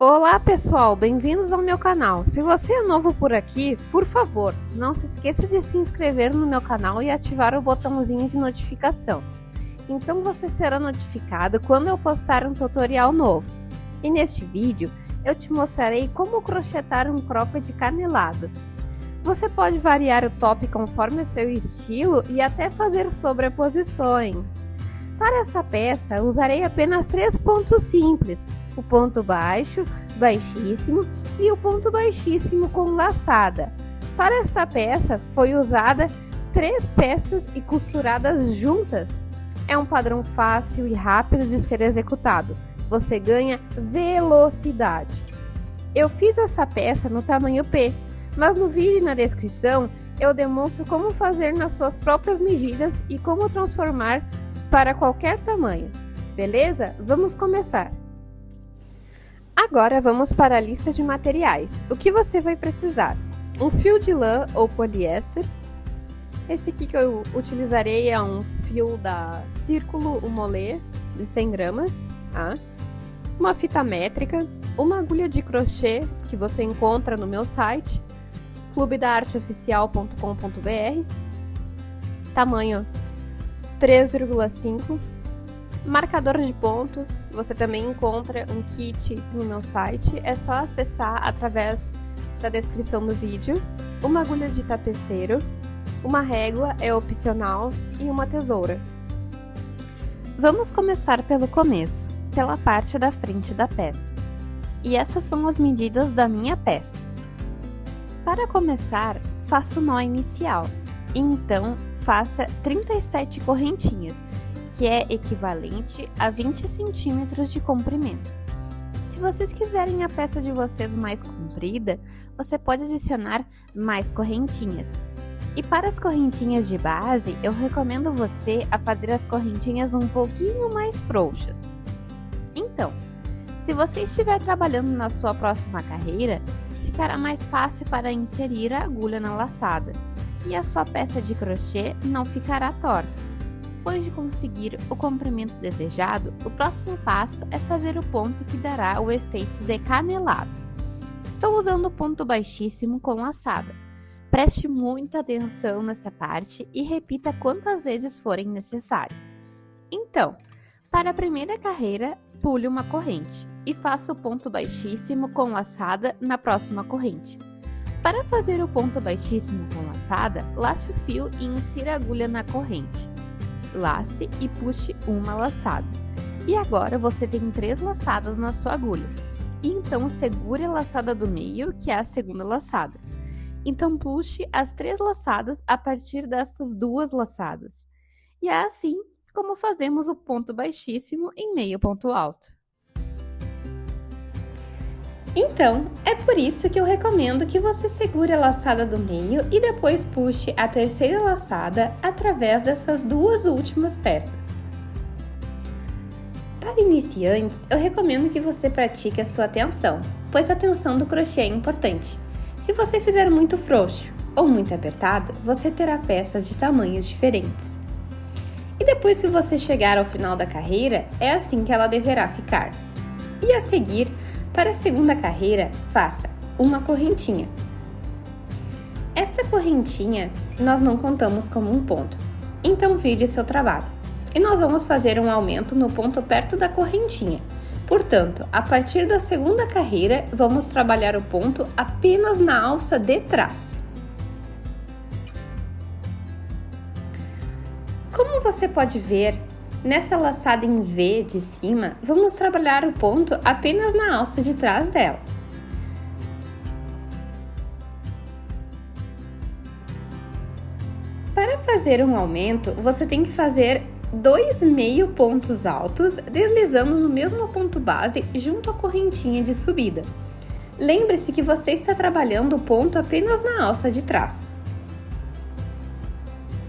Olá pessoal, bem-vindos ao meu canal. Se você é novo por aqui, por favor, não se esqueça de se inscrever no meu canal e ativar o botãozinho de notificação. Então você será notificado quando eu postar um tutorial novo. E neste vídeo, eu te mostrarei como crochetar um cropped canelado. Você pode variar o top conforme o seu estilo e até fazer sobreposições. Para essa peça, usarei apenas 3 pontos simples, o ponto baixo, baixíssimo e o ponto baixíssimo com laçada. Para esta peça, foi usada 3 peças e costuradas juntas. É um padrão fácil e rápido de ser executado. Você ganha velocidade. Eu fiz essa peça no tamanho P, mas no vídeo e na descrição eu demonstro como fazer nas suas próprias medidas e como transformar para qualquer tamanho. Beleza? Vamos começar! Agora vamos para a lista de materiais. O que você vai precisar? Um fio de lã ou poliéster. Esse aqui que eu utilizarei é um fio da Círculo Humolê de 100 gramas. Tá? Uma fita métrica, uma agulha de crochê que você encontra no meu site, clubedaarteoficial.com.br, tamanho 3,5, marcador de ponto, você também encontra um kit no meu site, é só acessar através da descrição do vídeo, uma agulha de tapeceiro, uma régua é opcional e uma tesoura. Vamos começar pelo começo, pela parte da frente da peça. E essas são as medidas da minha peça. Para começar, faça o nó inicial, e então faça 37 correntinhas, que é equivalente a 20 centímetros de comprimento. Se vocês quiserem a peça de vocês mais comprida, você pode adicionar mais correntinhas. E para as correntinhas de base, eu recomendo você a fazer as correntinhas um pouquinho mais frouxas. Então, se você estiver trabalhando na sua próxima carreira, ficará mais fácil para inserir a agulha na laçada. E a sua peça de crochê não ficará torta. Depois de conseguir o comprimento desejado, o próximo passo é fazer o ponto que dará o efeito de canelado. Estou usando o ponto baixíssimo com laçada. Preste muita atenção nessa parte e repita quantas vezes forem necessário. Então, para a primeira carreira, pule uma corrente e faça o ponto baixíssimo com laçada na próxima corrente. Para fazer o ponto baixíssimo com laçada, lace o fio e insira a agulha na corrente. Lace e puxe uma laçada. E agora você tem 3 laçadas na sua agulha. E então segure a laçada do meio, que é a segunda laçada. Então puxe as 3 laçadas a partir destas 2 laçadas. E é assim como fazemos o ponto baixíssimo em meio ponto alto. Então, é por isso que eu recomendo que você segure a laçada do meio e depois puxe a terceira laçada através dessas 2 últimas peças. Para iniciantes, eu recomendo que você pratique a sua tensão, pois a tensão do crochê é importante. Se você fizer muito frouxo ou muito apertado, você terá peças de tamanhos diferentes. E depois que você chegar ao final da carreira, é assim que ela deverá ficar. E a seguir, para a segunda carreira, faça uma correntinha. Esta correntinha nós não contamos como um ponto, então vire seu trabalho. E nós vamos fazer um aumento no ponto perto da correntinha. Portanto, a partir da segunda carreira, vamos trabalhar o ponto apenas na alça de trás. Como você pode ver, nessa laçada em V de cima, vamos trabalhar o ponto apenas na alça de trás dela. Para fazer um aumento, você tem que fazer 2 meio pontos altos, deslizando no mesmo ponto base junto à correntinha de subida. Lembre-se que você está trabalhando o ponto apenas na alça de trás.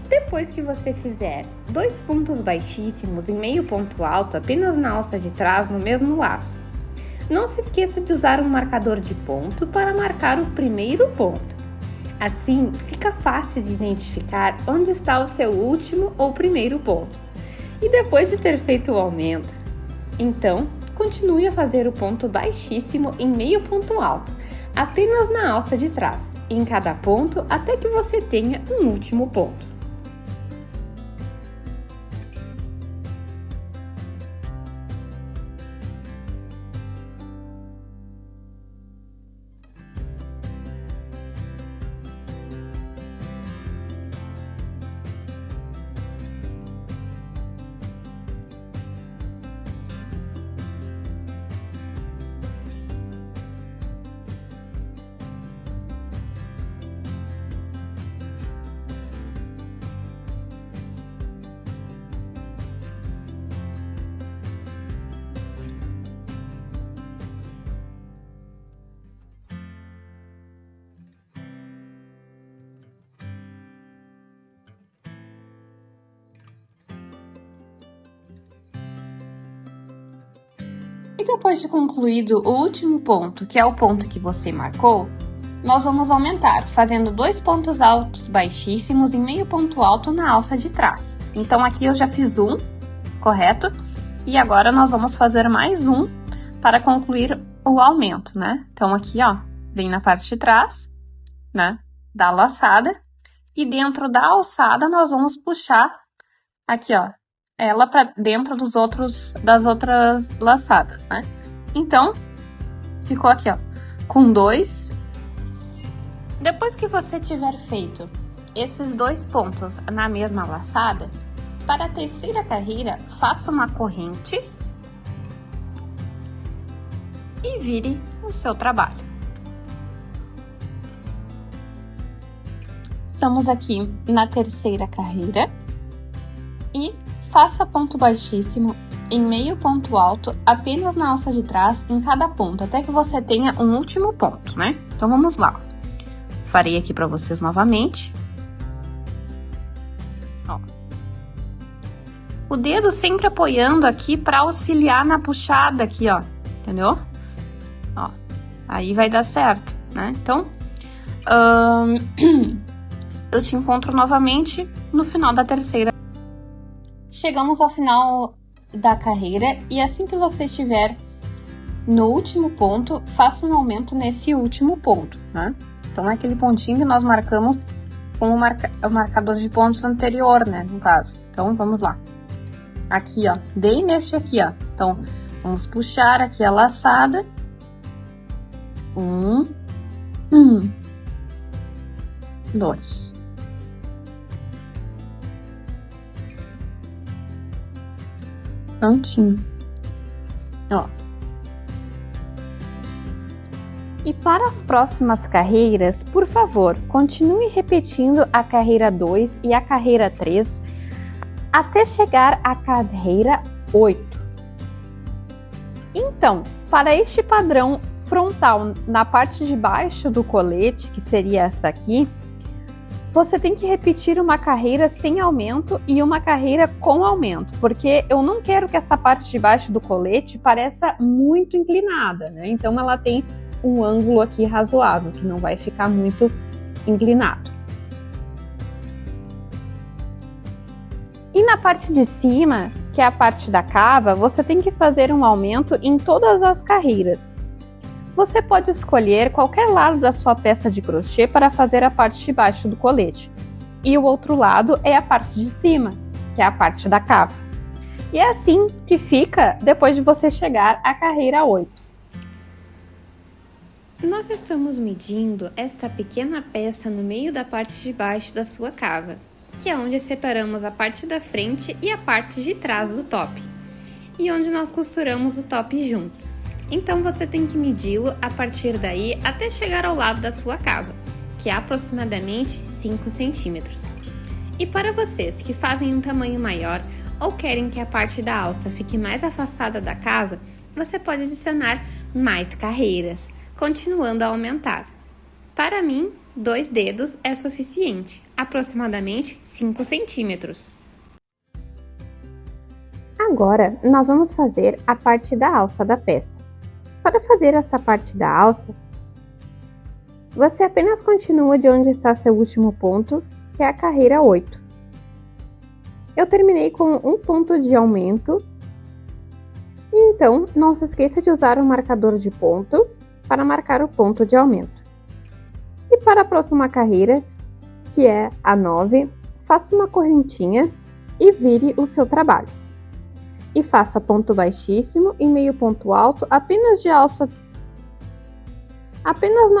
Depois que você fizer 2 pontos baixíssimos e meio ponto alto apenas na alça de trás no mesmo laço, não se esqueça de usar um marcador de ponto para marcar o primeiro ponto. Assim, fica fácil de identificar onde está o seu último ou primeiro ponto. E depois de ter feito o aumento, então, continue a fazer o ponto baixíssimo em meio ponto alto, apenas na alça de trás, em cada ponto até que você tenha um último ponto. E depois de concluído o último ponto, que é o ponto que você marcou, nós vamos aumentar, fazendo 2 pontos altos baixíssimos em meio ponto alto na alça de trás. Então, aqui eu já fiz um, correto? E agora nós vamos fazer mais um para concluir o aumento, né? Então, aqui, ó, vem na parte de trás, né, da laçada. E dentro da alçada, nós vamos puxar aqui, ó, ela para dentro das outras laçadas, né? Então, ficou aqui, ó, com 2. Depois que você tiver feito esses 2 pontos na mesma laçada, para a terceira carreira, faça uma corrente e vire o seu trabalho. Estamos aqui na terceira carreira e faça ponto baixíssimo em meio ponto alto apenas na alça de trás em cada ponto, até que você tenha um último ponto, né? Então, vamos lá. Farei aqui para vocês novamente. Ó. O dedo sempre apoiando aqui para auxiliar na puxada aqui, ó. Entendeu? Ó. Aí vai dar certo, né? Então, eu te encontro novamente no final da terceira. Chegamos ao final da carreira e assim que você estiver no último ponto, faça um aumento nesse último ponto, né? Então, é aquele pontinho que nós marcamos com o marcador de pontos anterior, né, no caso. Então, vamos lá. Aqui, ó, bem neste aqui, ó. Então, vamos puxar aqui a laçada. 1, 2. Prontinho. Ó. E para as próximas carreiras, por favor, continue repetindo a carreira 2 e a carreira 3 até chegar à carreira 8. Então, para este padrão frontal na parte de baixo do colete, que seria esta aqui, você tem que repetir uma carreira sem aumento e uma carreira com aumento, porque eu não quero que essa parte de baixo do colete pareça muito inclinada, né? Então, ela tem um ângulo aqui razoável, que não vai ficar muito inclinado. E na parte de cima, que é a parte da cava, você tem que fazer um aumento em todas as carreiras. Você pode escolher qualquer lado da sua peça de crochê para fazer a parte de baixo do colete. E o outro lado é a parte de cima, que é a parte da cava. E é assim que fica depois de você chegar à carreira 8. Nós estamos medindo esta pequena peça no meio da parte de baixo da sua cava, que é onde separamos a parte da frente e a parte de trás do top, e onde nós costuramos o top juntos. Então você tem que medi-lo a partir daí até chegar ao lado da sua cava, que é aproximadamente 5 centímetros. E para vocês que fazem um tamanho maior ou querem que a parte da alça fique mais afastada da cava, você pode adicionar mais carreiras, continuando a aumentar. Para mim, 2 dedos é suficiente, aproximadamente 5 centímetros. Agora, nós vamos fazer a parte da alça da peça. Para fazer essa parte da alça, você apenas continua de onde está seu último ponto, que é a carreira 8. Eu terminei com um ponto de aumento E então, não se esqueça de usar o marcador de ponto para marcar o ponto de aumento. E para a próxima carreira, que é a 9, faça uma correntinha e vire o seu trabalho. E faça ponto baixíssimo e meio ponto alto apenas na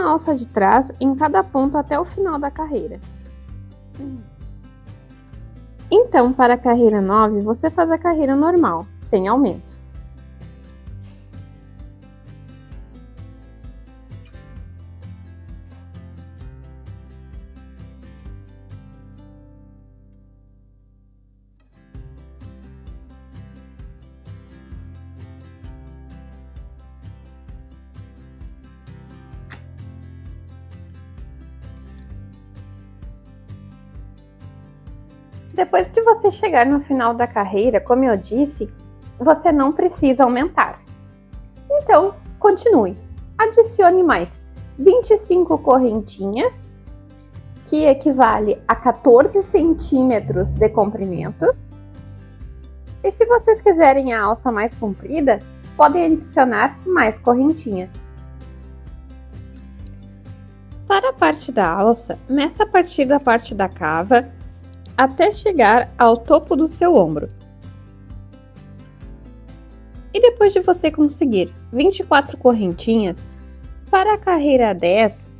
alça de trás em cada ponto até o final da carreira. Então, para a carreira 9, você faz a carreira normal, sem aumento. Depois que você chegar no final da carreira, como eu disse, você não precisa aumentar. Então, continue. Adicione mais 25 correntinhas, que equivale a 14 centímetros de comprimento. E se vocês quiserem a alça mais comprida, podem adicionar mais correntinhas. Para a parte da alça, meça a partir da parte da cava até chegar ao topo do seu ombro. E depois de você conseguir 24 correntinhas, para a carreira 10,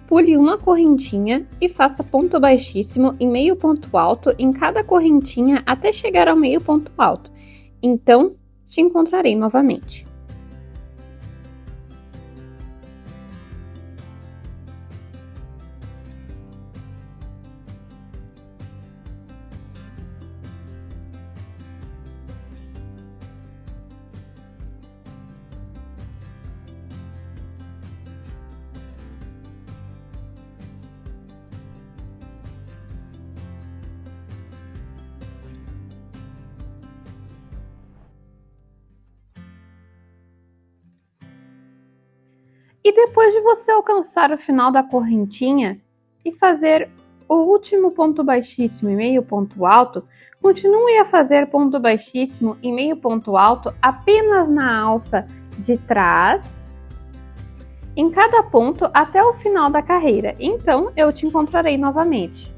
pule uma correntinha e faça ponto baixíssimo e meio ponto alto em cada correntinha até chegar ao meio ponto alto. Então, te encontrarei novamente. E depois de você alcançar o final da correntinha e fazer o último ponto baixíssimo e meio ponto alto, continue a fazer ponto baixíssimo e meio ponto alto apenas na alça de trás, em cada ponto até o final da carreira. Então, eu te encontrarei novamente.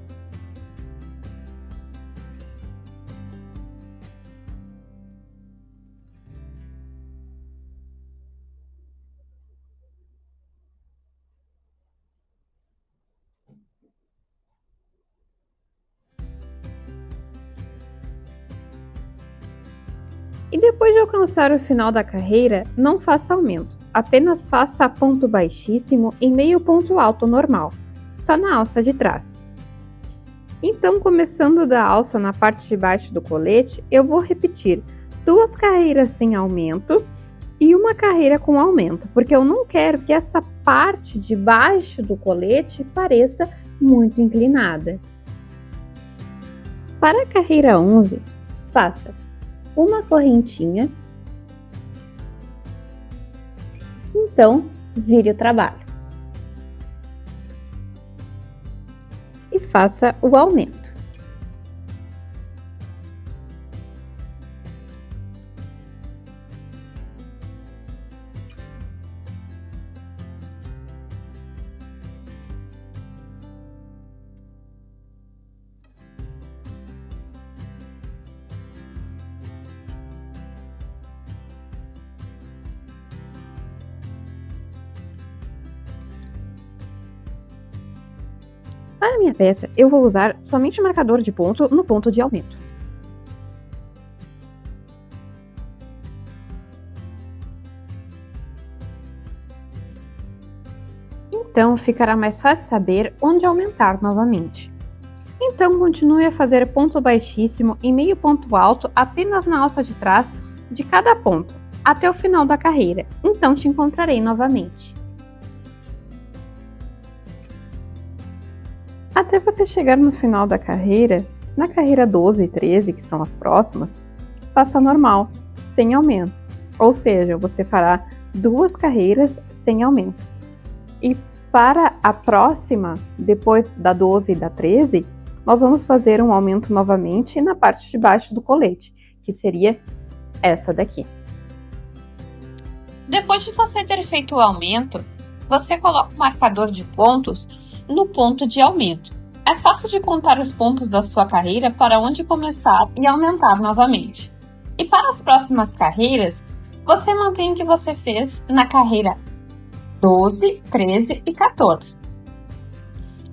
E depois de alcançar o final da carreira, não faça aumento, apenas faça ponto baixíssimo e meio ponto alto normal, só na alça de trás. Então, começando da alça na parte de baixo do colete, eu vou repetir 2 carreiras sem aumento e uma carreira com aumento, porque eu não quero que essa parte de baixo do colete pareça muito inclinada. Para a carreira 11, faça uma correntinha, então vire o trabalho e faça o aumento. Para minha peça, eu vou usar somente o marcador de ponto no ponto de aumento. Então, ficará mais fácil saber onde aumentar novamente. Então, continue a fazer ponto baixíssimo e meio ponto alto apenas na alça de trás de cada ponto, até o final da carreira. Então, te encontrarei novamente. Até você chegar no final da carreira, na carreira 12 e 13, que são as próximas, faça normal, sem aumento. Ou seja, você fará 2 carreiras sem aumento. E para a próxima, depois da 12 e da 13, nós vamos fazer um aumento novamente na parte de baixo do colete, que seria essa daqui. Depois de você ter feito o aumento, você coloca o marcador de pontos no ponto de aumento. É fácil de contar os pontos da sua carreira para onde começar e aumentar novamente. E para as próximas carreiras, você mantém o que você fez na carreira 12, 13 e 14.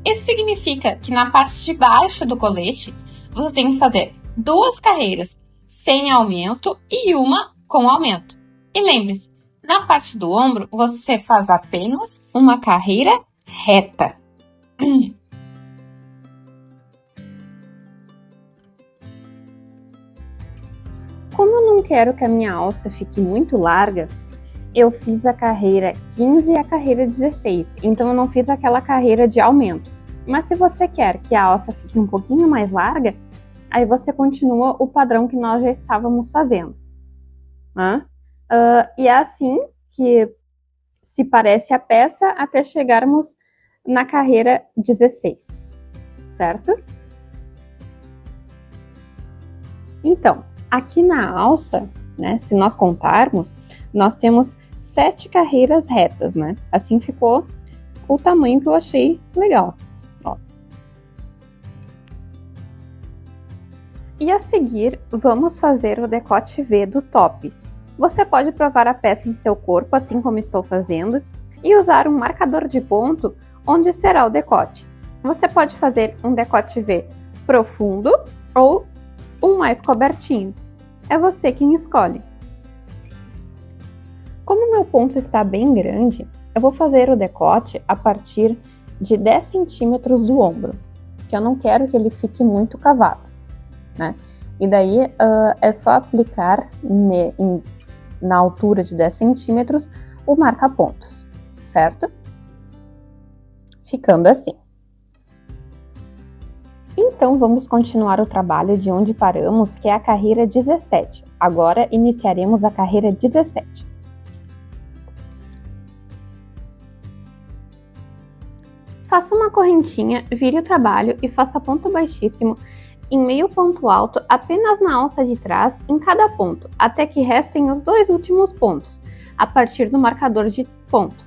Isso significa que na parte de baixo do colete, você tem que fazer 2 carreiras sem aumento e uma com aumento. E lembre-se, na parte do ombro, você faz apenas uma carreira reta. Como eu não quero que a minha alça fique muito larga, eu fiz a carreira 15 e a carreira 16, então eu não fiz aquela carreira de aumento. Mas se você quer que a alça fique um pouquinho mais larga, aí você continua o padrão que nós já estávamos fazendo. E é assim que se parece a peça até chegarmos na carreira 16, certo? Então, aqui na alça, né, se nós contarmos, nós temos 7 carreiras retas, né? Assim ficou o tamanho que eu achei legal. Ó. E a seguir, vamos fazer o decote V do top. Você pode provar a peça em seu corpo, assim como estou fazendo, e usar um marcador de ponto onde será o decote. Você pode fazer um decote V profundo ou um mais cobertinho. É você quem escolhe. Como meu ponto está bem grande, eu vou fazer o decote a partir de 10 centímetros do ombro, que eu não quero que ele fique muito cavado, né? E daí é só aplicar na altura de 10 centímetros o marca-pontos, certo? Ficando assim. Então, vamos continuar o trabalho de onde paramos, que é a carreira 17. Agora, iniciaremos a carreira 17. Faça uma correntinha, vire o trabalho e faça ponto baixíssimo em meio ponto alto apenas na alça de trás em cada ponto, até que restem os 2 últimos pontos, a partir do marcador de ponto.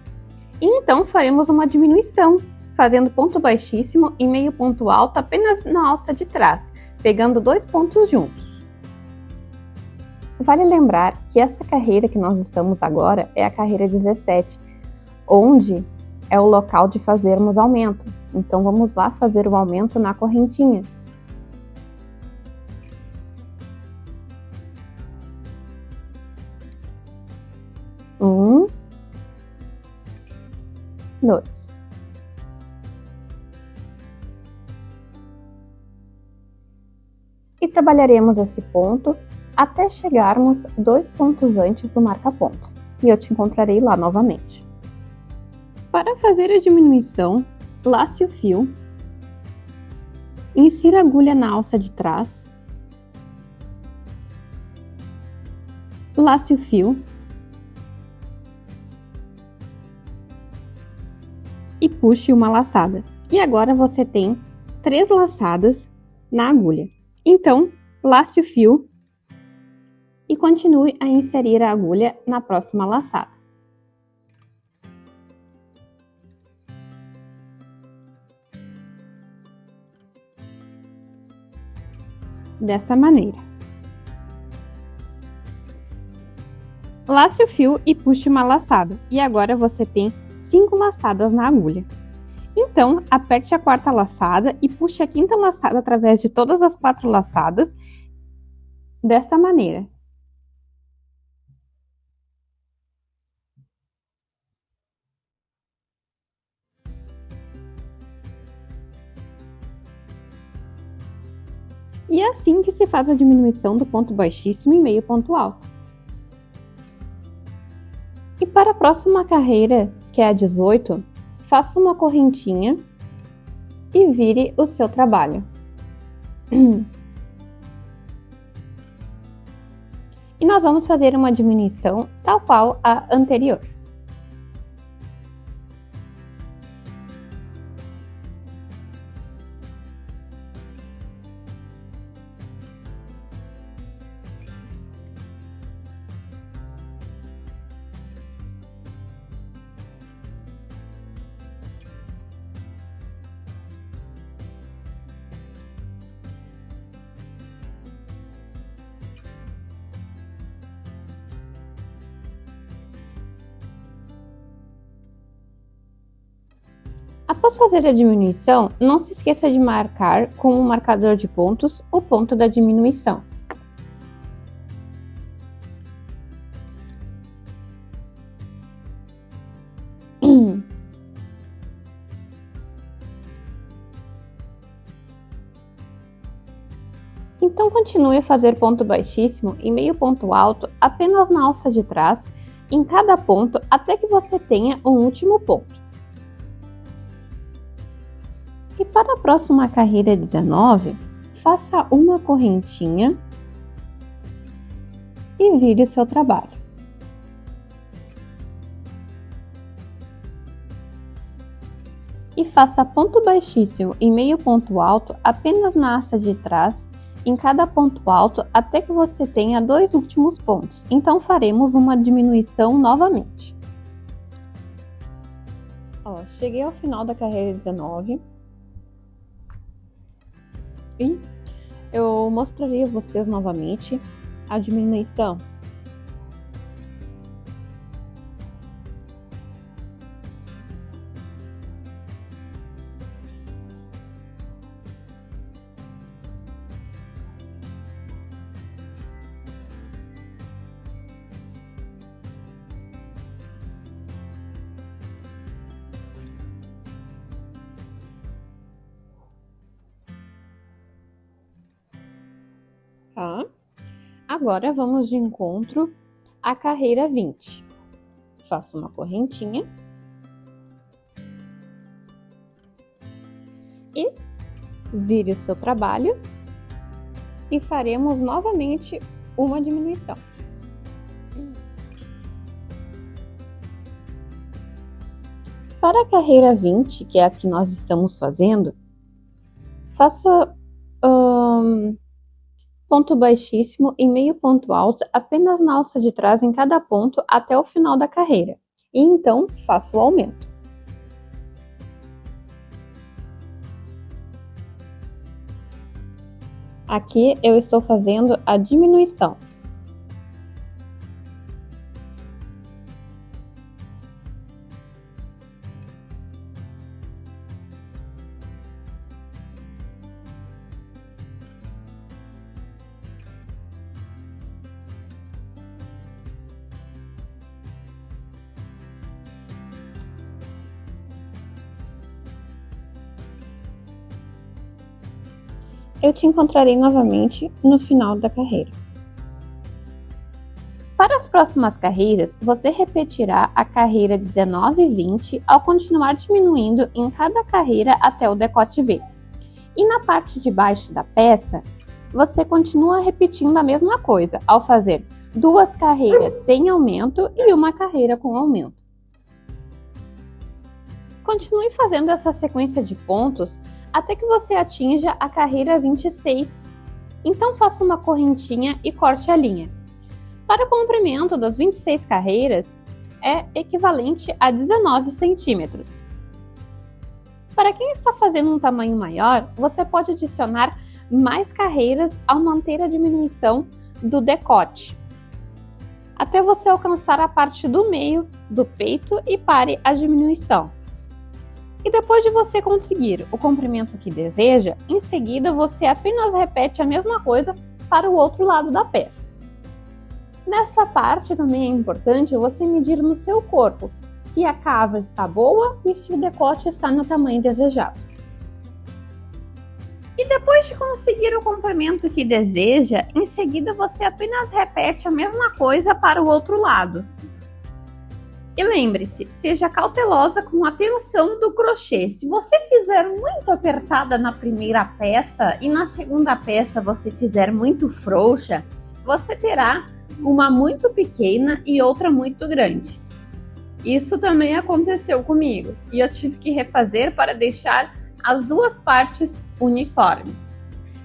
E então faremos uma diminuição, fazendo ponto baixíssimo e meio ponto alto apenas na alça de trás, pegando 2 pontos juntos. Vale lembrar que essa carreira que nós estamos agora é a carreira 17, onde é o local de fazermos aumento. Então vamos lá fazer o aumento na correntinha. Um, 2. E trabalharemos esse ponto até chegarmos 2 pontos antes do marca-pontos. E eu te encontrarei lá novamente. Para fazer a diminuição, lace o fio, insira a agulha na alça de trás, lace o fio e puxe uma laçada. E agora você tem 3 laçadas na agulha. Então, lace o fio e continue a inserir a agulha na próxima laçada. Dessa maneira. Lace o fio e puxe uma laçada. E agora você tem 5 laçadas na agulha. Então, aperte a 4ª laçada e puxe a 5ª laçada através de todas as 4 laçadas, desta maneira. E é assim que se faz a diminuição do ponto baixíssimo e meio ponto alto. E para a próxima carreira, que é a 18, faça uma correntinha e vire o seu trabalho. E nós vamos fazer uma diminuição tal qual a anterior. Após fazer a diminuição, não se esqueça de marcar com o marcador de pontos o ponto da diminuição. Então continue a fazer ponto baixíssimo e meio ponto alto apenas na alça de trás, em cada ponto, até que você tenha um último ponto. E para a próxima carreira 19, faça uma correntinha e vire o seu trabalho. E faça ponto baixíssimo e meio ponto alto apenas na alça de trás, em cada ponto alto, até que você tenha dois últimos pontos. Então faremos uma diminuição novamente. Cheguei ao final da carreira 19. E eu mostraria a vocês novamente a diminuição. Agora vamos de encontro à carreira 20. Faça uma correntinha e vire o seu trabalho e faremos novamente uma diminuição. Para a carreira 20, que é a que nós estamos fazendo, faça ponto baixíssimo e meio ponto alto apenas na alça de trás em cada ponto até o final da carreira. E então, faça o aumento. Aqui eu estou fazendo a diminuição. Eu te encontrarei novamente no final da carreira. Para as próximas carreiras, você repetirá a carreira 19 e 20 ao continuar diminuindo em cada carreira até o decote V. E na parte de baixo da peça, você continua repetindo a mesma coisa ao fazer duas carreiras sem aumento e uma carreira com aumento. Continue fazendo essa sequência de pontos até que você atinja a carreira 26. Então faça uma correntinha e corte a linha. Para o comprimento das 26 carreiras, é equivalente a 19 centímetros. Para quem está fazendo um tamanho maior, você pode adicionar mais carreiras ao manter a diminuição do decote, até você alcançar a parte do meio do peito e pare a diminuição. E depois de você conseguir o comprimento que deseja, em seguida você apenas repete a mesma coisa para o outro lado da peça. Nessa parte também é importante você medir no seu corpo se a cava está boa e se o decote está no tamanho desejado. E depois de conseguir o comprimento que deseja, em seguida você apenas repete a mesma coisa para o outro lado. E lembre-se, seja cautelosa com a tensão do crochê. Se você fizer muito apertada na primeira peça e na segunda peça você fizer muito frouxa, você terá uma muito pequena e outra muito grande. Isso também aconteceu comigo e eu tive que refazer para deixar as duas partes uniformes.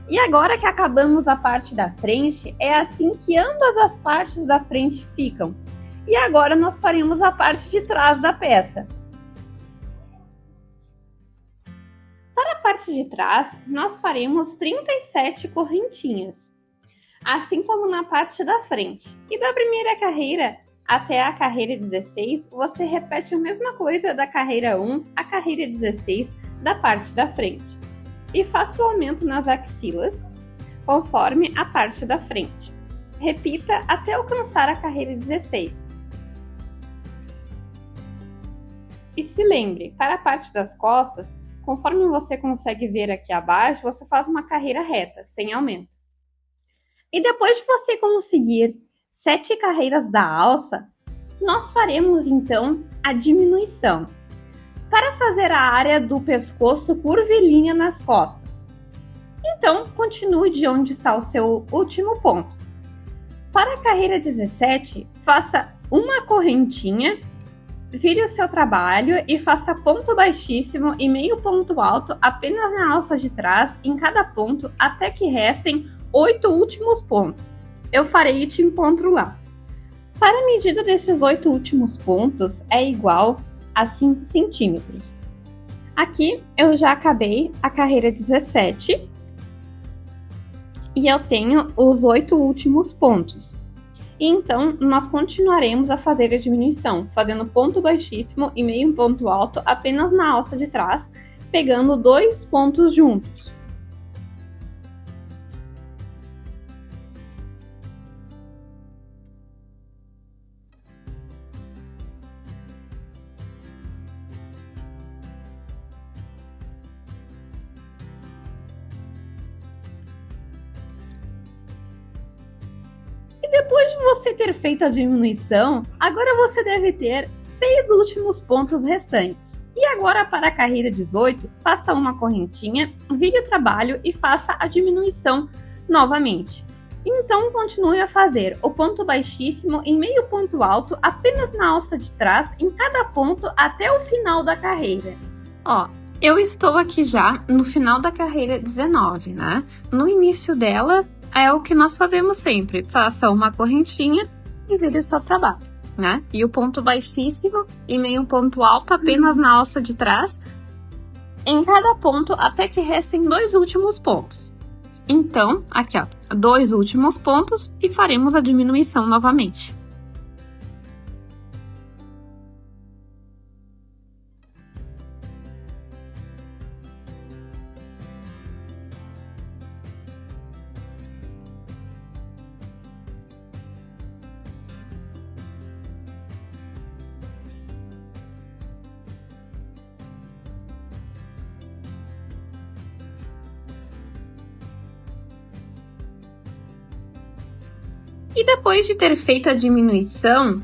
E agora que acabamos a parte da frente, é assim que ambas as partes da frente ficam. E agora nós faremos a parte de trás da peça. Para a parte de trás, nós faremos 37 correntinhas, assim como na parte da frente. E da primeira carreira até a carreira 16, você repete a mesma coisa da carreira 1 à carreira 16 da parte da frente. E faça o aumento nas axilas, conforme a parte da frente. Repita até alcançar a carreira 16. E se lembre, para a parte das costas, conforme você consegue ver aqui abaixo, você faz uma carreira reta, sem aumento. E depois de você conseguir 7 carreiras da alça, nós faremos então a diminuição, para fazer a área do pescoço curvilínea nas costas. Então, continue de onde está o seu último ponto. Para a carreira 17, faça uma correntinha, vire o seu trabalho e faça ponto baixíssimo e meio ponto alto apenas na alça de trás em cada ponto até que restem 8 últimos pontos. Eu farei e te encontro lá. Para a medida desses 8 últimos pontos é igual a 5 centímetros. Aqui eu já acabei a carreira 17 e eu tenho os 8 últimos pontos. E então, nós continuaremos a fazer a diminuição, fazendo ponto baixíssimo e meio ponto alto apenas na alça de trás, pegando 2 pontos juntos. E depois de você ter feito a diminuição, agora você deve ter 6 últimos pontos restantes. E agora para a carreira 18, faça uma correntinha, vire o trabalho e faça a diminuição novamente. Então continue a fazer o ponto baixíssimo em meio ponto alto apenas na alça de trás em cada ponto até o final da carreira. Ó, eu estou aqui já no final da carreira 19, né? No início dela é o que nós fazemos sempre, faça uma correntinha e vire o seu trabalho, né? E o ponto baixíssimo e meio ponto alto apenas na alça de trás em cada ponto até que restem 2 últimos pontos. Então, aqui ó, 2 últimos pontos e faremos a diminuição novamente. E depois de ter feito a diminuição,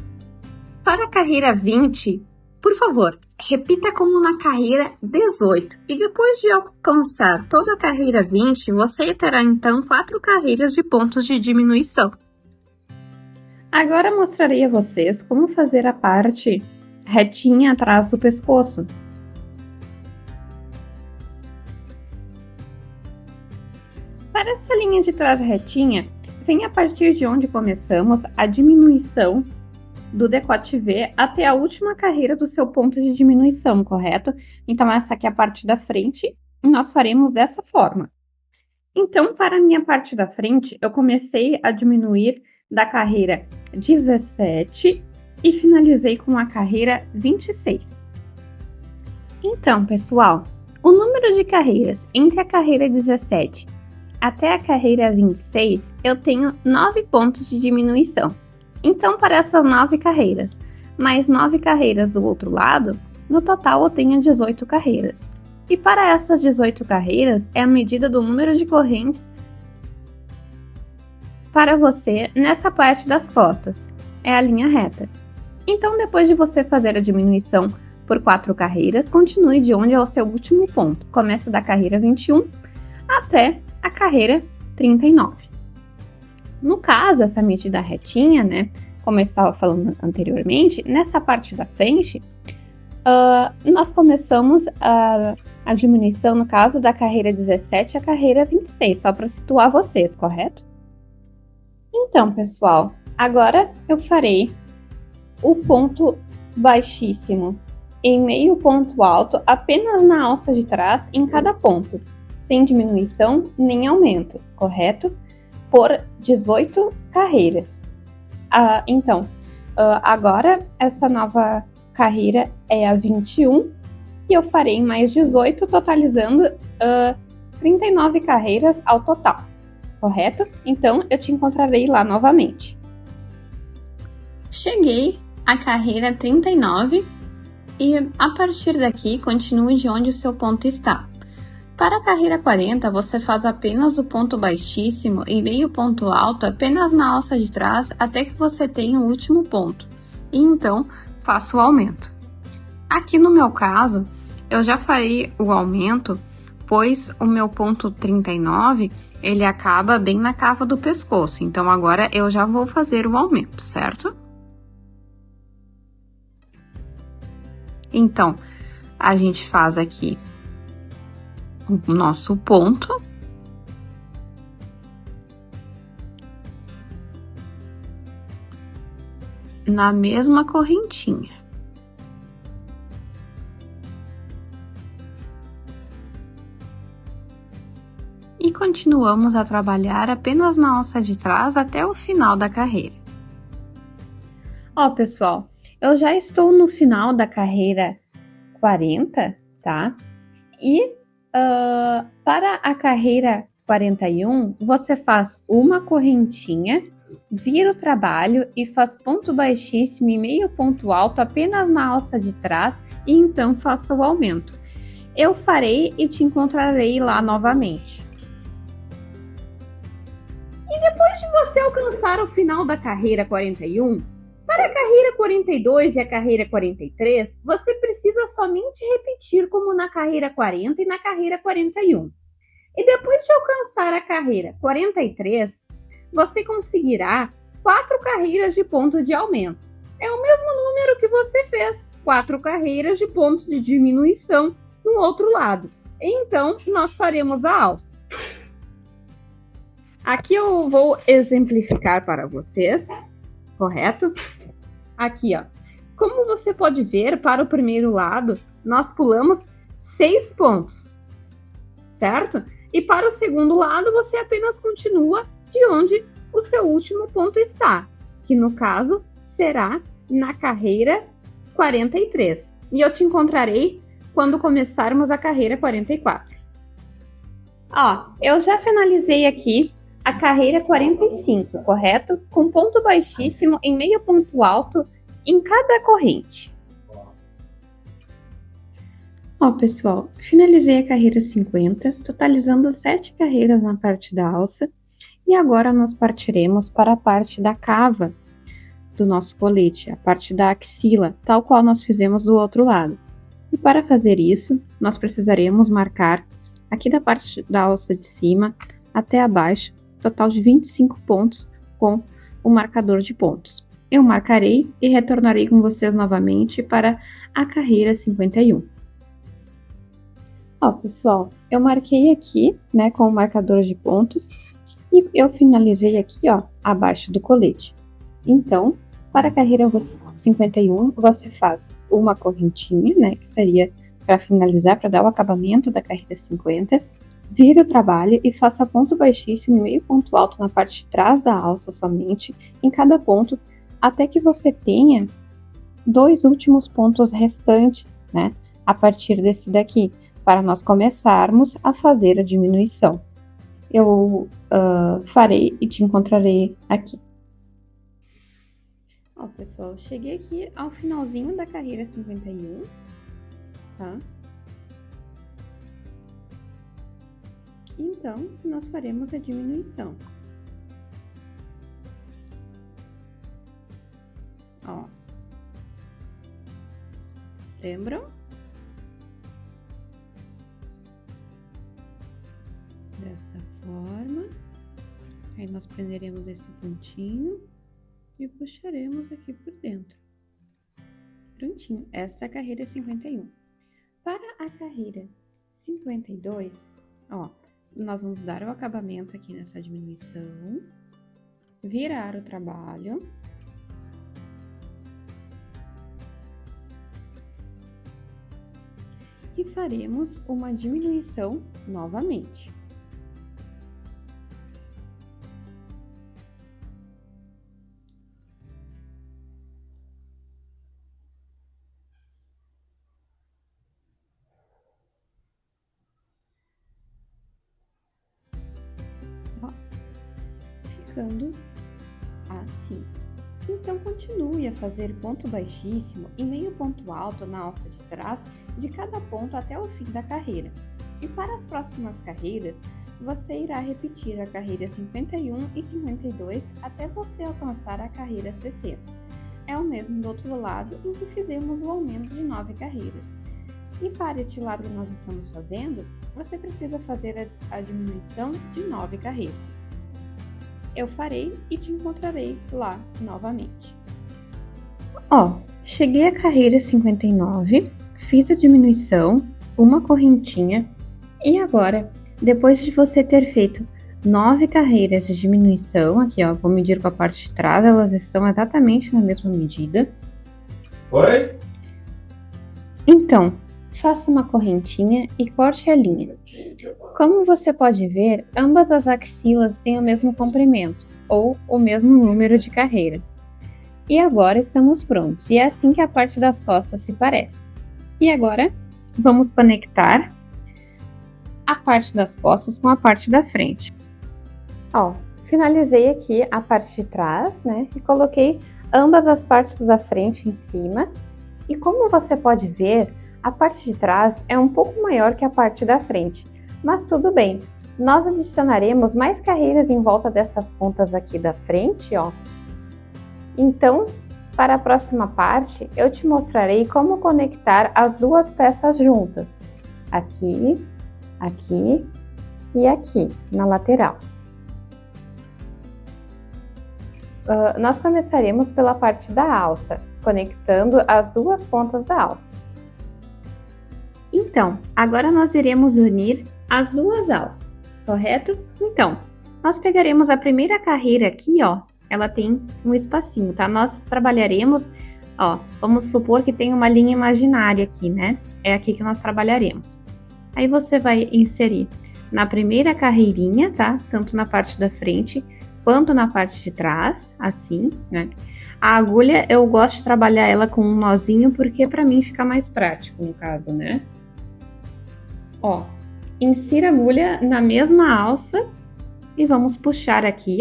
para a carreira 20, por favor, repita como na carreira 18. E depois de alcançar toda a carreira 20, você terá então 4 carreiras de pontos de diminuição. Agora mostrarei a vocês como fazer a parte retinha atrás do pescoço. Para essa linha de trás retinha, vem a partir de onde começamos a diminuição do decote V até a última carreira do seu ponto de diminuição, correto? Então, essa aqui é a parte da frente e nós faremos dessa forma. Então, para a minha parte da frente, eu comecei a diminuir da carreira 17 e finalizei com a carreira 26. Então, pessoal, o número de carreiras entre a carreira 17 até a carreira 26, eu tenho 9 pontos de diminuição. Então, para essas 9 carreiras, mais 9 carreiras do outro lado, no total eu tenho 18 carreiras. E para essas 18 carreiras, é a medida do número de correntes para você nessa parte das costas. É a linha reta. Então, depois de você fazer a diminuição por 4 carreiras, continue de onde é o seu último ponto. Comece da carreira 21 até a carreira 39. No caso, essa medida retinha, né, como eu estava falando anteriormente, nessa parte da frente, nós começamos a diminuição, no caso, da carreira 17 à carreira 26, só para situar vocês, correto? Então, pessoal, agora eu farei o ponto baixíssimo em meio ponto alto apenas na alça de trás em cada ponto, sem diminuição nem aumento, correto? Por 18 carreiras. Então, Agora, essa nova carreira é a 21 e eu farei mais 18, totalizando 39 carreiras ao total, correto? Então, eu te encontrarei lá novamente. Cheguei à carreira 39 e, a partir daqui, continue de onde o seu ponto está. Para a carreira 40, você faz apenas o ponto baixíssimo e meio ponto alto apenas na alça de trás até que você tenha o último ponto. E então, faça o aumento. Aqui no meu caso, eu já farei o aumento, pois o meu ponto 39, ele acaba bem na cava do pescoço. Então, agora eu já vou fazer o aumento, certo? Então, a gente faz aqui o nosso ponto. Na mesma correntinha. E continuamos a trabalhar apenas na alça de trás até o final da carreira. Ó, pessoal, eu já estou no final da carreira 40, tá? E para a carreira 41, você faz uma correntinha, vira o trabalho e faz ponto baixíssimo e meio ponto alto apenas na alça de trás e então faça o aumento. Eu farei e te encontrarei lá novamente. E depois de você alcançar o final da carreira 41, para a carreira 42 e a carreira 43, você precisa somente repetir como na carreira 40 e na carreira 41. E depois de alcançar a carreira 43, você conseguirá 4 carreiras de ponto de aumento. É o mesmo número que você fez, 4 carreiras de ponto de diminuição no outro lado. Então, nós faremos a alça. Aqui eu vou exemplificar para vocês, correto? Aqui, ó. Como você pode ver, para o primeiro lado, nós pulamos 6 pontos, certo? E para o segundo lado, você apenas continua de onde o seu último ponto está, que no caso será na carreira 43. E eu te encontrarei quando começarmos a carreira 44. Ó, eu já finalizei aqui a carreira 45, correto? Com ponto baixíssimo em meio ponto alto em cada corrente. Ó, pessoal, finalizei a carreira 50, totalizando 7 carreiras na parte da alça. E agora nós partiremos para a parte da cava do nosso colete, a parte da axila, tal qual nós fizemos do outro lado. E para fazer isso, nós precisaremos marcar aqui da parte da alça de cima até abaixo, total de 25 pontos com o marcador de pontos. Eu marcarei e retornarei com vocês novamente para a carreira 51. Ó, pessoal, eu marquei aqui, né, com o marcador de pontos e eu finalizei aqui, ó, abaixo do colete. Então, para a carreira 51, você faz uma correntinha, né, que seria para finalizar, para dar o acabamento da carreira 50, vira o trabalho e faça ponto baixíssimo e meio ponto alto na parte de trás da alça somente, em cada ponto, até que você tenha 2 últimos pontos restantes, né, a partir desse daqui, para nós começarmos a fazer a diminuição. Eu farei e te encontrarei aqui. Ó, pessoal, cheguei aqui ao finalzinho da carreira 51, tá? Então, nós faremos a diminuição. Ó. Lembram? Desta forma. Aí nós prenderemos esse pontinho e puxaremos aqui por dentro. Prontinho. Essa é a carreira 51. Para a carreira 52, ó, nós vamos dar o acabamento aqui nessa diminuição, virar o trabalho. E faremos uma diminuição novamente. ficando assim. Então continue a fazer ponto baixíssimo e meio ponto alto na alça de trás de cada ponto até o fim da carreira. E para as próximas carreiras, você irá repetir a carreira 51 e 52 até você alcançar a carreira 60. É o mesmo do outro lado em que fizemos o aumento de 9 carreiras. E para este lado que nós estamos fazendo, você precisa fazer a diminuição de 9 carreiras. Eu farei e te encontrarei lá novamente. Cheguei à carreira 59, fiz a diminuição, uma correntinha, e agora, depois de você ter feito 9 carreiras de diminuição, aqui vou medir com a parte de trás, elas estão exatamente na mesma medida. Oi? Então, faça uma correntinha e corte a linha. Como você pode ver, ambas as axilas têm o mesmo comprimento, ou o mesmo número de carreiras. E agora estamos prontos, e é assim que a parte das costas se parece. E agora, vamos conectar a parte das costas com a parte da frente. Finalizei aqui a parte de trás, né? E coloquei ambas as partes da frente em cima. E como você pode ver, a parte de trás é um pouco maior que a parte da frente. Mas tudo bem, nós adicionaremos mais carreiras em volta dessas pontas aqui da frente, Então, para a próxima parte, eu te mostrarei como conectar as duas peças juntas. Aqui, aqui e aqui, na lateral. Nós começaremos pela parte da alça, conectando as duas pontas da alça. Então, agora nós iremos unir as duas alças, correto? Então, nós pegaremos a primeira carreira aqui, ela tem um espacinho, tá? Nós trabalharemos, vamos supor que tem uma linha imaginária aqui, né? É aqui que nós trabalharemos. Aí você vai inserir na primeira carreirinha, tá? Tanto na parte da frente quanto na parte de trás, assim, né? A agulha, eu gosto de trabalhar ela com um nozinho, porque pra mim fica mais prático, no caso, né? Insira a agulha na mesma alça e vamos puxar aqui,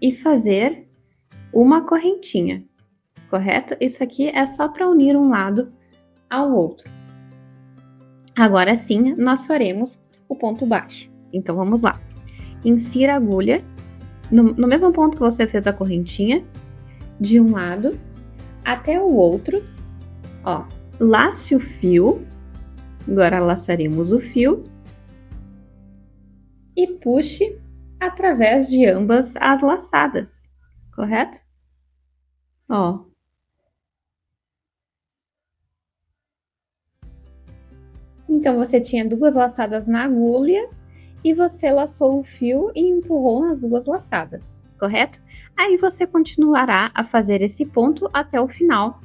e fazer uma correntinha, correto? Isso aqui é só para unir um lado ao outro. Agora sim, nós faremos o ponto baixo. Então, vamos lá. Insira a agulha no mesmo ponto que você fez a correntinha, de um lado até o outro, lace o fio. Agora, laçaremos o fio e puxe através de ambas as laçadas, correto? Então, você tinha duas laçadas na agulha e você laçou o fio e empurrou nas duas laçadas, correto? Aí você continuará a fazer esse ponto até o final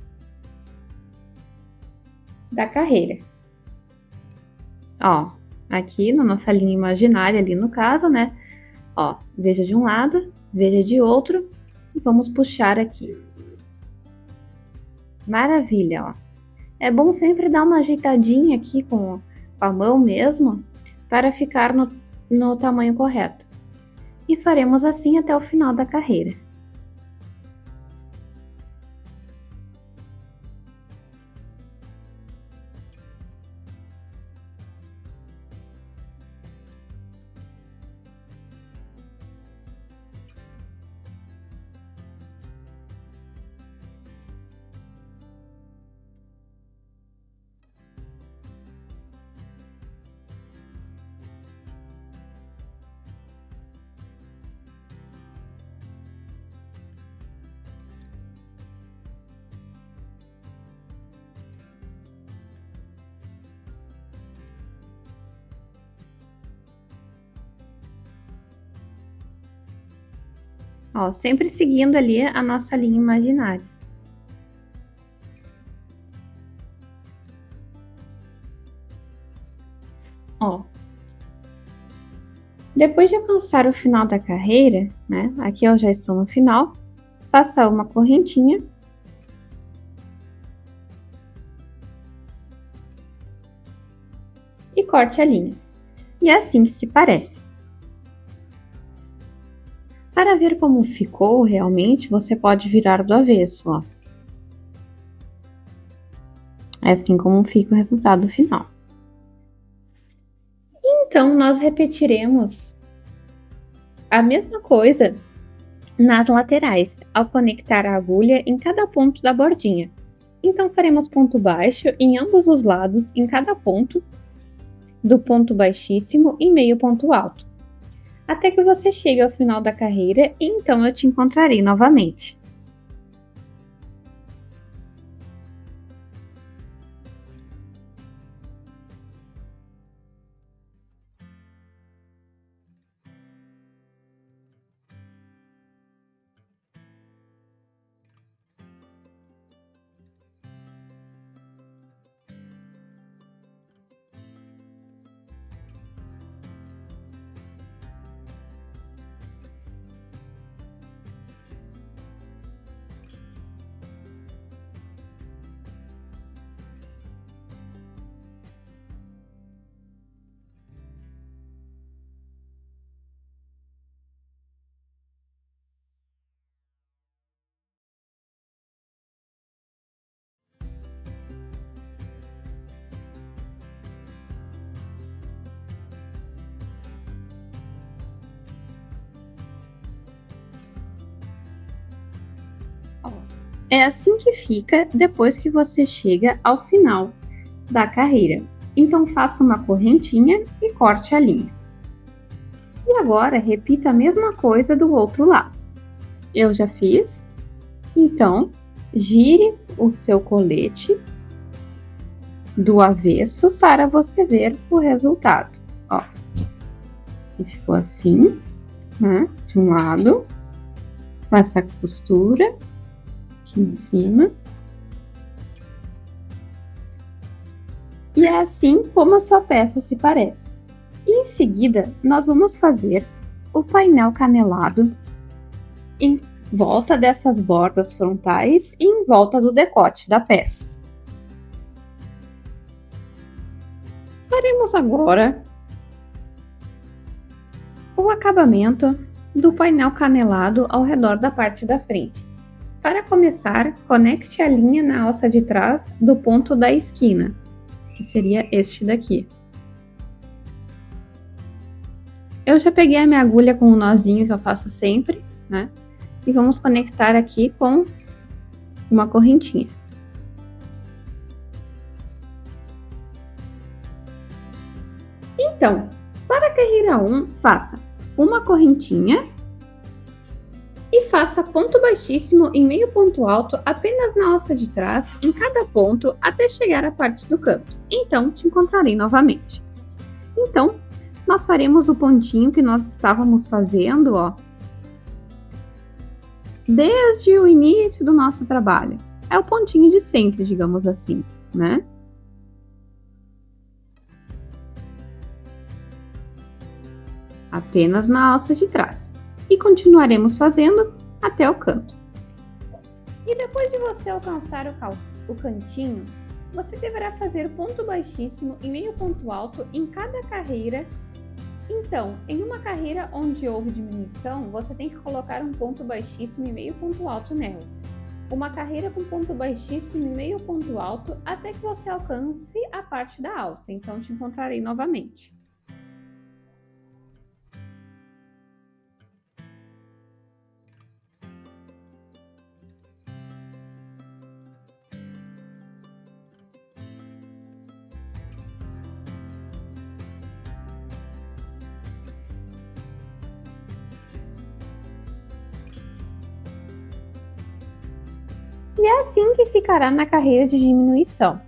da carreira. Aqui na nossa linha imaginária, ali no caso, né? Veja de um lado, veja de outro e vamos puxar aqui. Maravilha, É bom sempre dar uma ajeitadinha aqui com a mão mesmo, para ficar no tamanho correto. E faremos assim até o final da carreira. Sempre seguindo ali a nossa linha imaginária. Depois de alcançar o final da carreira, né? Aqui eu já estou no final, faça uma correntinha. E corte a linha. E é assim que se parece. Para ver como ficou realmente, você pode virar do avesso, ó. É assim como fica o resultado final. Então, nós repetiremos a mesma coisa nas laterais, ao conectar a agulha em cada ponto da bordinha. Então, faremos ponto baixo em ambos os lados, em cada ponto, do ponto baixíssimo e meio ponto alto, até que você chegue ao final da carreira e então eu te encontrarei novamente. É assim que fica depois que você chega ao final da carreira. Então faça uma correntinha e corte a linha. E agora repita a mesma coisa do outro lado. Eu já fiz, então gire o seu colete do avesso para você ver o resultado. Ó, e ficou assim, né? De um lado, com essa costura aqui em cima. E é assim como a sua peça se parece. E em seguida, nós vamos fazer o painel canelado em volta dessas bordas frontais e em volta do decote da peça. Faremos agora o acabamento do painel canelado ao redor da parte da frente. Para começar, conecte a linha na alça de trás do ponto da esquina, que seria este daqui. Eu já peguei a minha agulha com o nozinho que eu faço sempre, né? E vamos conectar aqui com uma correntinha. Então, para a carreira 1, faça uma correntinha e faça ponto baixíssimo em meio ponto alto apenas na alça de trás, em cada ponto, até chegar à parte do canto. Então, te encontrarei novamente. Então, nós faremos o pontinho que nós estávamos fazendo, ó, desde o início do nosso trabalho. É o pontinho de sempre, digamos assim, né? Apenas na alça de trás. E continuaremos fazendo até o canto. E depois de você alcançar o cantinho, você deverá fazer ponto baixíssimo e meio ponto alto em cada carreira. Então, em uma carreira onde houve diminuição, você tem que colocar um ponto baixíssimo e meio ponto alto nela. Uma carreira com ponto baixíssimo e meio ponto alto até que você alcance a parte da alça. Então, te encontrarei novamente. E é assim que ficará na carreira de diminuição.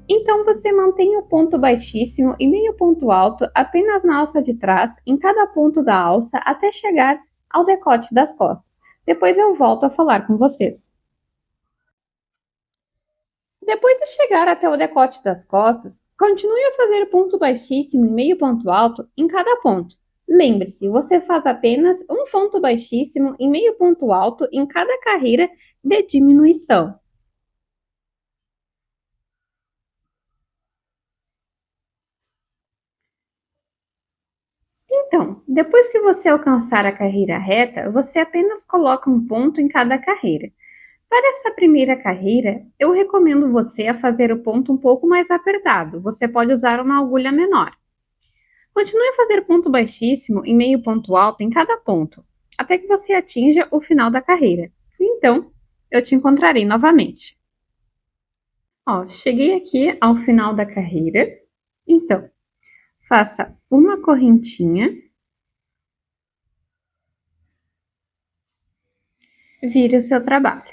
Então, você mantém o ponto baixíssimo e meio ponto alto apenas na alça de trás, em cada ponto da alça, até chegar ao decote das costas. Depois eu volto a falar com vocês. Depois de chegar até o decote das costas, continue a fazer ponto baixíssimo e meio ponto alto em cada ponto. Lembre-se, você faz apenas um ponto baixíssimo e meio ponto alto em cada carreira de diminuição. Então, depois que você alcançar a carreira reta, você apenas coloca um ponto em cada carreira. Para essa primeira carreira, eu recomendo você a fazer o ponto um pouco mais apertado. Você pode usar uma agulha menor. Continue a fazer ponto baixíssimo e meio ponto alto em cada ponto, até que você atinja o final da carreira. Então, eu te encontrarei novamente. Cheguei aqui ao final da carreira. Então, faça uma correntinha, vire o seu trabalho.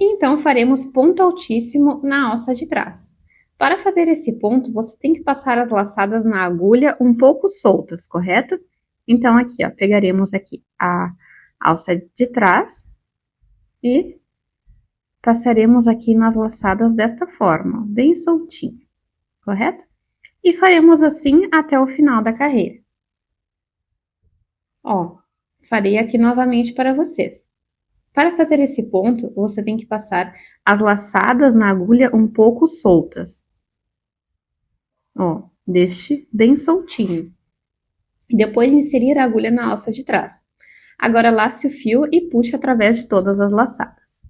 Então, faremos ponto altíssimo na alça de trás. Para fazer esse ponto, você tem que passar as laçadas na agulha um pouco soltas, correto? Então, aqui, pegaremos aqui a alça de trás e passaremos aqui nas laçadas desta forma, bem soltinho, correto? E faremos assim até o final da carreira. Farei aqui novamente para vocês. Para fazer esse ponto, você tem que passar as laçadas na agulha um pouco soltas. Deixe bem soltinho. E depois inserir a agulha na alça de trás. Agora lace o fio e puxe através de todas as laçadas.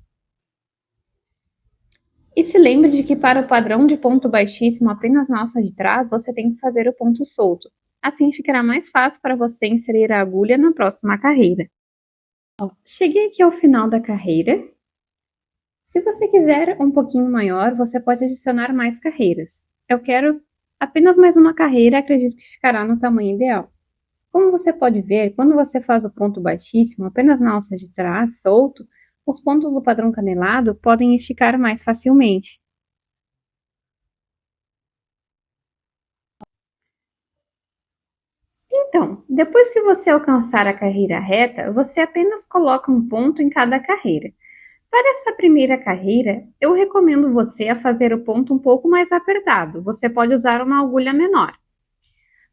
E se lembre de que para o padrão de ponto baixíssimo apenas na alça de trás, você tem que fazer o ponto solto. Assim ficará mais fácil para você inserir a agulha na próxima carreira. Cheguei aqui ao final da carreira. Se você quiser um pouquinho maior, você pode adicionar mais carreiras. Eu quero apenas mais uma carreira, acredito que ficará no tamanho ideal. Como você pode ver, quando você faz o ponto baixíssimo, apenas na alça de trás, solto, os pontos do padrão canelado podem esticar mais facilmente. Então, depois que você alcançar a carreira reta, você apenas coloca um ponto em cada carreira. Para essa primeira carreira, eu recomendo você a fazer o ponto um pouco mais apertado. Você pode usar uma agulha menor.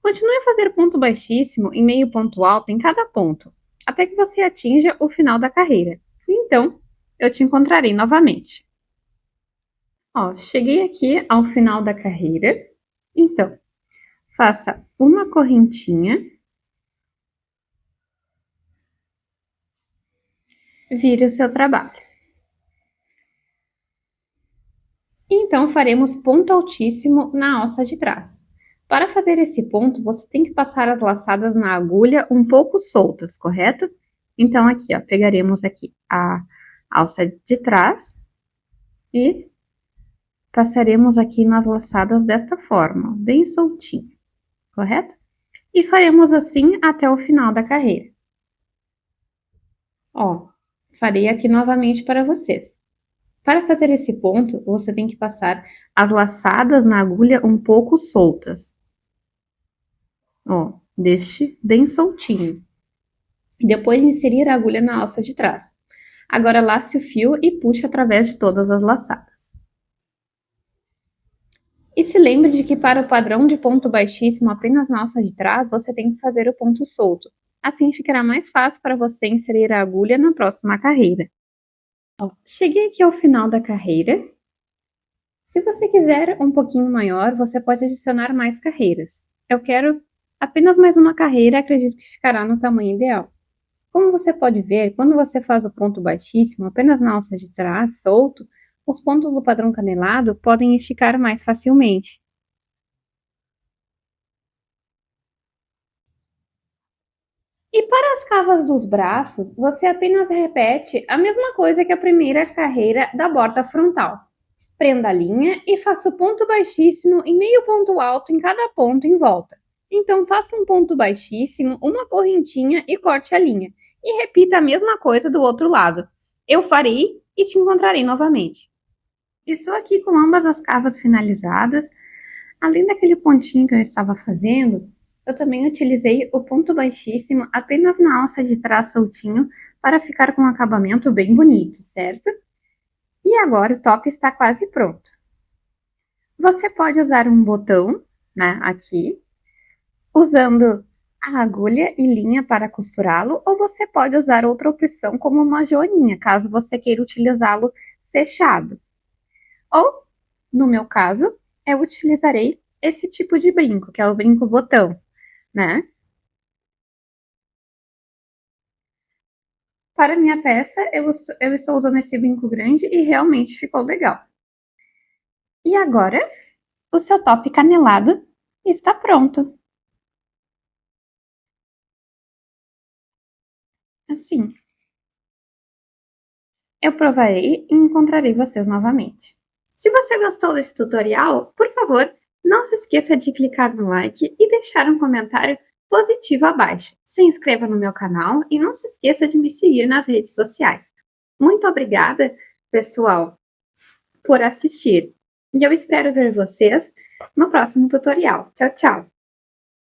Continue a fazer ponto baixíssimo e meio ponto alto em cada ponto, até que você atinja o final da carreira. Então, eu te encontrarei novamente. Cheguei aqui ao final da carreira. Então, faça uma correntinha, vire o seu trabalho. Então, faremos ponto altíssimo na alça de trás. Para fazer esse ponto, você tem que passar as laçadas na agulha um pouco soltas, correto? Então, aqui, pegaremos aqui a alça de trás e passaremos aqui nas laçadas desta forma, bem soltinho, correto? E faremos assim até o final da carreira. Farei aqui novamente para vocês. Para fazer esse ponto, você tem que passar as laçadas na agulha um pouco soltas. Deixe bem soltinho. E depois inserir a agulha na alça de trás. Agora lace o fio e puxe através de todas as laçadas. E se lembre de que para o padrão de ponto baixíssimo apenas na alça de trás, você tem que fazer o ponto solto. Assim ficará mais fácil para você inserir a agulha na próxima carreira. Cheguei aqui ao final da carreira. Se você quiser um pouquinho maior, você pode adicionar mais carreiras. Eu quero apenas mais uma carreira, acredito que ficará no tamanho ideal. Como você pode ver, quando você faz o ponto baixíssimo, apenas na alça de trás, solto, os pontos do padrão canelado podem esticar mais facilmente. E para as cavas dos braços, você apenas repete a mesma coisa que a primeira carreira da borda frontal. Prenda a linha e faça o ponto baixíssimo e meio ponto alto em cada ponto em volta. Então, faça um ponto baixíssimo, uma correntinha e corte a linha. E repita a mesma coisa do outro lado. Eu farei e te encontrarei novamente. Estou aqui com ambas as cavas finalizadas. Além daquele pontinho que eu estava fazendo, eu também utilizei o ponto baixíssimo apenas na alça de trás soltinho para ficar com um acabamento bem bonito, certo? E agora o top está quase pronto. Você pode usar um botão, aqui, usando a agulha e linha para costurá-lo, ou você pode usar outra opção como uma joaninha, caso você queira utilizá-lo fechado. Ou, no meu caso, eu utilizarei esse tipo de brinco, que é o brinco botão, né? Para minha peça, eu estou usando esse brinco grande e realmente ficou legal. E agora, o seu top canelado está pronto. Assim, eu provarei e encontrarei vocês novamente. Se você gostou desse tutorial, por favor, não se esqueça de clicar no like e deixar um comentário positivo abaixo. Se inscreva no meu canal e não se esqueça de me seguir nas redes sociais. Muito obrigada, pessoal, por assistir. E eu espero ver vocês no próximo tutorial. Tchau, tchau!